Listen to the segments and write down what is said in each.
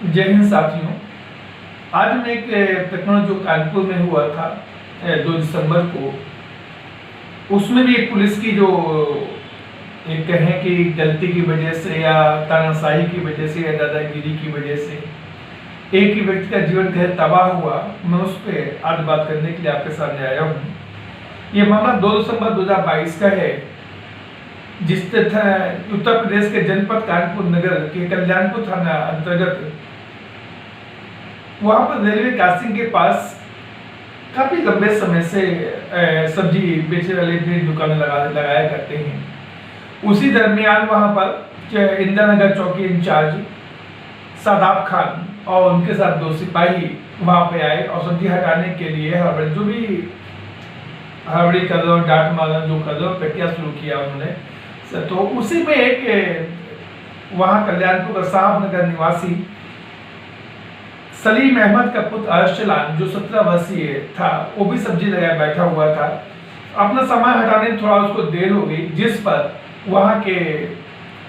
जय हिंद साथियों। आज मैं एक प्रकरण जो कानपुर में हुआ था 2 दिसंबर को, उसमें भी एक पुलिस की जो एक कहें कि गलती की वजह से या तानाशाही की वजह से या दादागिरी की वजह से एक ही व्यक्ति का जीवन कैसे तबाह हुआ, मैं उस पर आज बात करने के लिए आपके सामने आया हूँ। ये मामला 2 दिसंबर 2022 का है, जिस उत्तर प्रदेश के जनपद कानपुर नगर के कल्याणपुर थाना अंतर्गत वहां पर रेलवे क्रॉसिंग के पास काफी लंबे समय से सब्जी बेचने वाले अपनी दुकानें लगाया करते हैं। उसी दरमियान वहां पर इंदिरा नगर चौकी इंचार्ज सादाब खान और उनके साथ 2 सिपाही वहां पे आए और सब्जी हटाने के लिए जो भी हड़बड़ी कर रहे, डांट मारना जो कर रहे, प्रक्रिया शुरू किया उन्होंने। तो उसी में एक वहां कल्याणपुर का साहब नगर निवासी सलीम अहमद का पुत्र अर्शलान जो 17 वर्षीय था, वो भी सब्जी लगाए बैठा हुआ था। अपना सामान हटाने में थोड़ा उसको देर हो गई, जिस पर वहाँ के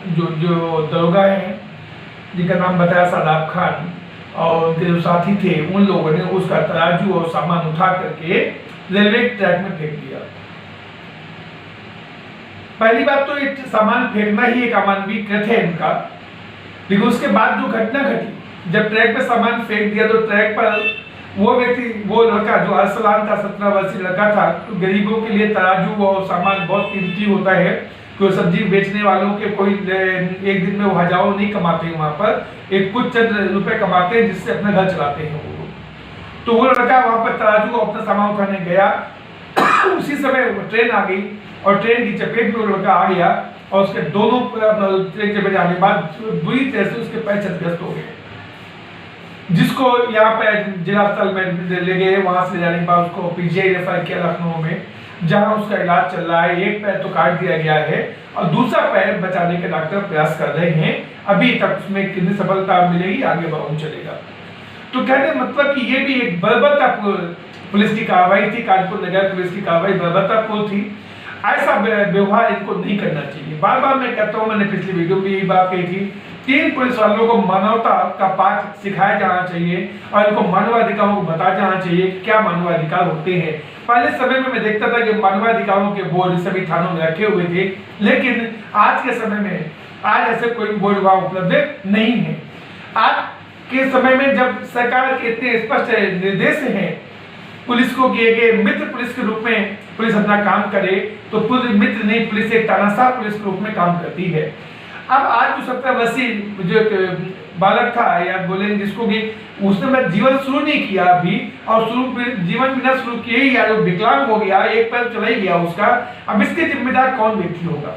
जो दरोगा हैं जिनका नाम बताया सादाब खान और उनके जो साथी थे, उन लोगों ने उसका तराजू और सामान उठा करके रेलवे ट्रैक में फेंक दिया। पहली बात तो ये सामान फेंकना ही एक अमानवीय कृत्य है इनका, लेकिन उसके बाद जो घटना घटी, जब ट्रैक पे सामान फेंक दिया तो ट्रैक पर वो व्यक्ति, वो लड़का जो अर्सलान था, 17 वर्षीय लड़का था, तो गरीबों के लिए तराजू और सामान बहुत कीमती होता है। तो सब्जी बेचने वालों के कोई एक दिन में वो हजारों नहीं कमाते हैं, वहां पर एक कुछ चंद रुपए कमाते हैं जिससे अपना घर चलाते हैं वो। तो वो लड़का वहां पर तराजू और अपना सामान उठाने गया। उसी समय ट्रेन आ गई और ट्रेन की चपेट में वो लड़का आ गया और उसके दोनों ट्रेन चपेट आने के बाद बुरी तरह से उसके पैर क्षतिग्रस्त हो गए, जिसको यहाँ पे जिला अस्पताल में ले गए। वहां से जाने के बाद उसको पीजीआई रेफर किया लखनऊ में, जहां उसका इलाज चल रहा है। एक पैर तो काट दिया गया है और दूसरा पैर बचाने के डॉक्टर प्रयास कर रहे हैं। अभी तक उसमें कितनी सफलता मिलेगी, आगे बढ़ाना चलेगा। तो कहने मतलब कि ये भी एक बर्बरतापूर्ण पुलिस की कार्रवाई थी, कानपुर नगर पुलिस की कार्रवाई बर्बरतापूर्ण थी। ऐसा व्यवहार इनको नहीं करना चाहिए। बार बार मैं कहता हूँ, मैंने पिछली वीडियो में यही बात कही थी, 3 पुलिस वालों को मानवता का पाठ सिखाया जाना चाहिए और इनको मानवाधिकारों को बताया जाना चाहिए कि क्या मानवाधिकार होते हैं। पहले समय में मैं देखता था कि मानवाधिकारों के बोर्ड सभी थानों में रखे हुए थे, लेकिन आज के समय में आज ऐसे कोई बोर्ड वहां उपलब्ध नहीं है। आज के समय में जब सरकार के इतने स्पष्ट निर्देश हैं पुलिस को कि मित्र पुलिस के रूप में पुलिस अपना काम करे, तो पुलिस मित्र नहीं, पुलिस एक तानाशाह पुलिस के रूप में काम करती है। अब आज जो 17 वर्षीय जो बालक था, या बोले जिसको कि उसने मैं जीवन शुरू नहीं किया अभी, और जीवन बिना शुरू किए ही यार विकलांग हो गया, एक पैर चला ही गया उसका। अब इसके जिम्मेदार कौन व्यक्ति होगा?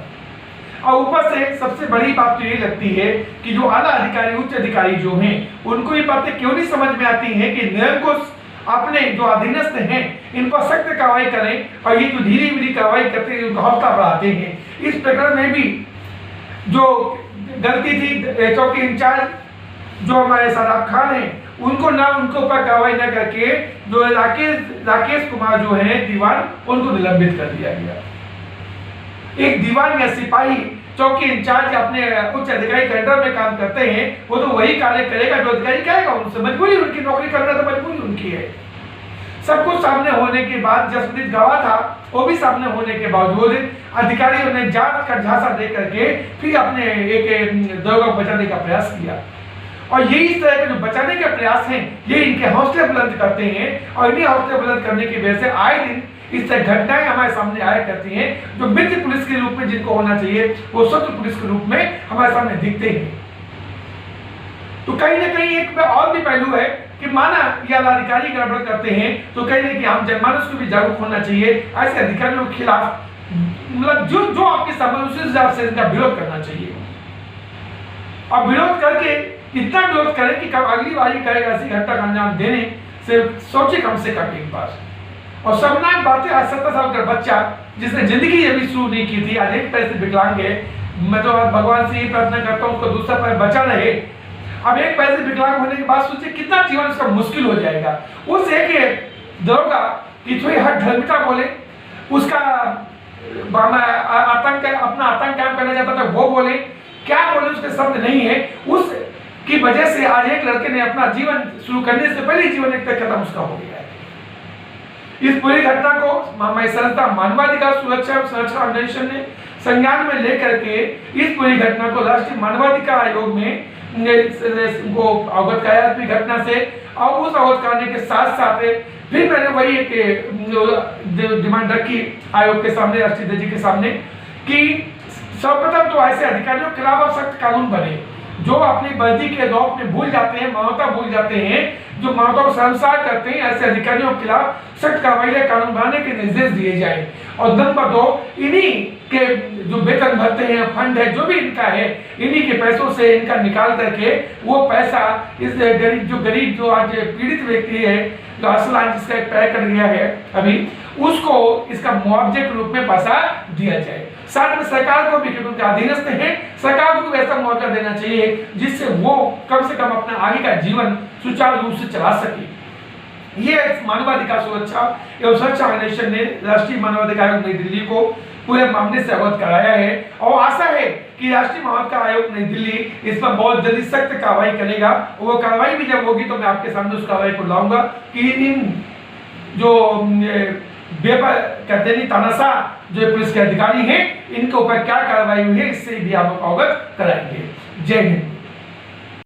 और ऊपर से सबसे बड़ी बात तो ये लगती है कि जो आला अधिकारी, उच्च अधिकारी जो हैं, उनको ये बातें क्यों नहीं समझ में आती हैं कि निरंकुश अपने जो अधीनस्थ हैं इन पर सख्त कार्रवाई करें, और ये जो धीरे धीरे कार्रवाई करते हैं उनका हौसला बढ़ाते हैं। इस प्रकरण में भी जो गलती थी चौकी इंचार्ज जो हमारे सादाब खान हैं, उनको उनके ऊपर कार्रवाई न करके जो राकेश कुमार जो है दीवान, उनको निलंबित कर दिया गया। एक दीवान या सिपाही चौकी इंचार्ज अपने उच्च अधिकारी के अंडर में काम करते हैं, वो तो वही कार्य करेगा जो अधिकारी कहेगा। उनसे मजबूरी, उनकी नौकरी करना तो मजबूरी उनकी है। सब कुछ सामने होने के बाद, जसप्रीत गवाह था, वो भी सामने होने के बावजूद अधिकारियों ने जांच का झांसा दे करके फिर अपने एक दरोगा को बचाने का प्रयास किया। और यही इस तरह के जो बचाने के प्रयास हैं, ये इनके हौसले बुलंद करते हैं, और इन्हीं हौसले बुलंद करने की वजह से आए दिन इस तरह घटनाएं हमारे सामने आया करती हैं। जो मित्र पुलिस के रूप में जिनको होना चाहिए, वो शत्रु पुलिस के रूप में हमारे सामने दिखते हैं। तो कहीं ना कहीं एक और भी पहलू है कि माना या अधिकारी गड़बड़ करते हैं, तो कहीं ना कहीं हम जनमानस को भी जागरूक होना चाहिए। ऐसे अधिकारियों के खिलाफ मतलब जो आपके समझ उस हिसाब से इनका विरोध करना चाहिए, और विरोध करके इतना विरोध करें कि कब अगली बारी करेगा ऐसी घटना का अंजाम देने से सोचे कम से कम एक बार। और शर्मनाक बात है, आज 17 साल का बच्चा जिसने जिंदगी अभी शुरू नहीं की थी, आज एक पैर से विकलांग है। मैं तो भगवान से ये प्रार्थना करता हूँ उसको दूसरा पैर बचा रहे। अब एक पैर से विकलांग होने के बाद सोचिए कितना जीवन उसका मुश्किल हो जाएगा। उस एक दरोगा की थोड़ी हट धर्मिता बोले, उसका आतंक, अपना आतंक काम करना चाहता था वो बोले, क्या बोले उसके शब्द नहीं है। उस की वजह से आज एक लड़के ने अपना जीवन शुरू करने से पहले जीवन एक तक खत्म उसका हो गया है। इस पूरी घटना को मैं समझता मानवाधिकार सुरक्षा ऑर्गेनाइजेशन ने संज्ञान में लेकर के इस पूरी घटना को राष्ट्रीय मानवाधिकार आयोग में को अवगत कराया अपनी घटना से, और उस अवगत कराने के साथ साथ फिर मैंने वही एक डिमांड रखी आयोग के सामने, राष्ट्रीय अध्यक्ष के सामने, कि सर्वप्रथम तो ऐसे अधिकारियों के खिलाफ सख्त कानून बने जो अपनी वर्दी के दौर में भूल जाते हैं, मानवता भूल जाते हैं, जो मानवता को शर्मसार करते हैं। ऐसे अधिकारियों के खिलाफ सख्त कार्रवाई कानून बनाने के निर्देश दिए जाए। और नंबर 2, इन्हीं के जो वेतन भरते हैं, फंड है जो भी इनका है, इन्हीं के पैसों से इनका निकाल करके वो पैसा इस गरीब जो आज पीड़ित व्यक्ति है, जो असलान जिसका एक पैर कट गया है अभी, उसको इसका मुआवजे के रूप में पैसा दिया जाए। साथ में सरकार को भी, क्योंकि अधीनस्थ है, सरकार को भी ऐसा मुआवजा देना चाहिए जिससे वो कम से कम अपना आगे का जीवन सुचारू रूप से चला सके। ये मानवाधिकार सुरक्षा एवं सुरक्षा ऑर्गेनाइजेशन ने राष्ट्रीय मानवाधिकार आयोग नई दिल्ली को पूरे मामले से अवगत कराया है, और आशा है कि राष्ट्रीय मानवाधिकार आयोग नई दिल्ली इस पर बहुत जल्दी सख्त कार्रवाई करेगा। वो कार्रवाई भी जब होगी तो मैं आपके सामने उस कार्रवाई को लाऊंगा कि इन जो कहते नहीं तानाशाह जो पुलिस के अधिकारी हैं, इनके ऊपर क्या कार्रवाई हुई है, इससे भी आप अवगत कराएंगे। जय हिंद।